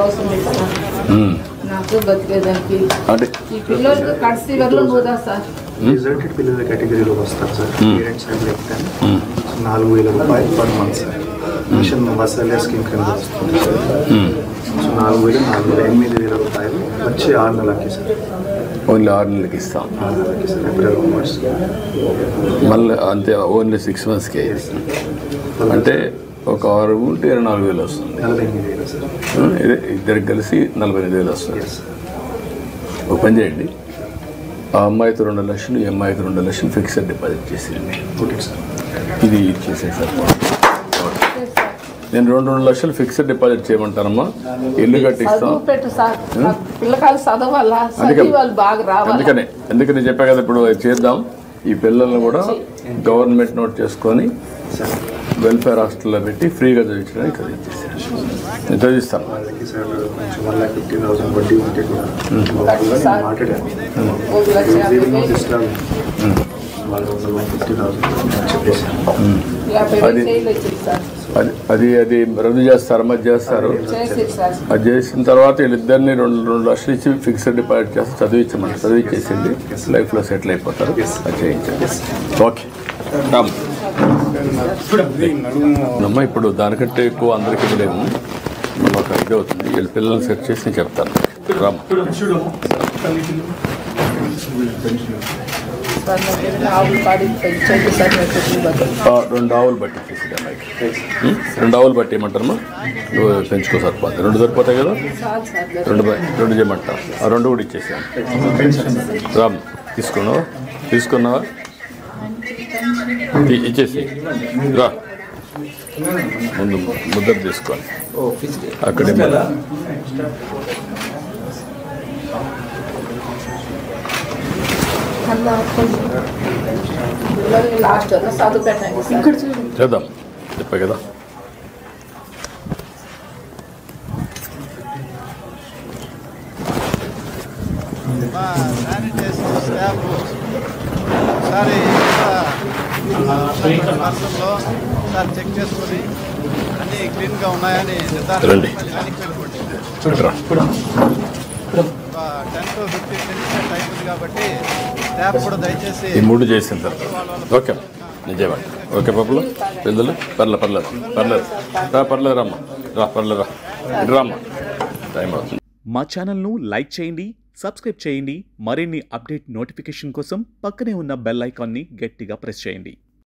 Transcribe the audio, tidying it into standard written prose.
అవసరం కదా నాకు బతికేదానికి. ఈ పిల్లలు కడిసి వరలో పోదా సార్ రిజల్టెడ్ పిల్లల కేటగిరీలో వస్తారు సార్. పేరెంట్స్ అయితే 4,000 రూపాయలు per month sir. Mission masala scheme కింద వస్తుంది సార్. సో 4,000 రూపాయలు వచ్చి 6 నెలలకి సార్. ఓన్లీ 6 నెలలకి ఇస్తాం. 6 నెలలకి సార్. ఏప్రిల్ ఆన్వర్డ్స్ మళ్ళీ అంతే ఓన్లీ 6 monthsకే. అంటే ఒక 6 ఉంటే 24,000 వస్తుంది. 48,000 సార్. ఇద్దరికి కలిసి 48,000 వస్తుంది. ఒక పని చేయండి, ఆ అమ్మాయితో 2 లక్షలు, ఈ అమ్మాయితో 2 లక్షలు ఫిక్స్డ్ డిపాజిట్ చేసేయండి. Okay sir. ఇది చేసేది సార్. నేను 2 లక్షలు ఫిక్స్డ్ డిపాజిట్ చేయమంటానమ్మా. ఇల్లు కట్టిస్తాం. అందుకని చెప్పా కదా, ఇప్పుడు చేద్దాం. ఈ పిల్లల్ని కూడా గవర్నమెంట్ నోట్ చేసుకొని వెల్ఫేర్ హాస్టల్లో పెట్టి ఫ్రీగా చదివించడానికి చదివించేసాను. నేను చదివిస్తాను. వాళ్ళకి సార్ కొంచెం 1,50,000 వడ్డీ ఉంటే కూడా మాట్లాడాను. వాళ్ళు 1,50,000 చెప్పేసాను. అది రద్దు చేస్తారు, మధ్య చేస్తారు. అది చేసిన తర్వాత వీళ్ళిద్దరిని 2 లక్షలు ఇచ్చి ఫిక్స్డ్ డిపాజిట్ చేస్తే చదివించేసింది. లైఫ్లో సెటిల్ అయిపోతారు. అది చేయించండి. ఓకే అమ్మా. ఇప్పుడు దానికంటే ఎక్కువ అందరికీ ఇవ్వలేము. ఒక ఇది అవుతుంది. వీళ్ళ పిల్లల్ని సెట్ చేసి నేను చెప్తాను. రామ్ 2 ఆవులు బట్టి ఇచ్చేసి అమ్మాయికి. 2 ఆవులు బట్టి ఏమంటారమ్మా? నువ్వు పెంచుకో సరిపోతుంది. 2 సరిపోతాయి కదా, 2 చేయమంటా. ఆ 2 కూడా ఇచ్చేసాను. రామ్ తీసుకున్నావా? ఇచ్చేసి రా. ముందు ముద్ర తీసుకోండి. అక్కడే చేద్దాం. చెప్పా కదా. చెక్ చేసుకుని అన్ని క్లీన్గా ఉన్నాయని రండి. 10 to 15 minutes అయిపోయింది కాబట్టి స్టాఫ్ కూడా దయచేసి ఈ 3 చేసిన తర్వాత ఓకే నిజమే. ఓకే పప్పులు పిల్లలు పర్లేదు రామ్మా. టైం అవుతుంది. మా ఛానల్ను లైక్ చేయండి, సబ్స్క్రైబ్ చేయండి. మరిన్ని అప్డేట్ నోటిఫికేషన్ కోసం పక్కనే ఉన్న బెల్ ఐకాన్ని గట్టిగా ప్రెస్ చేయండి.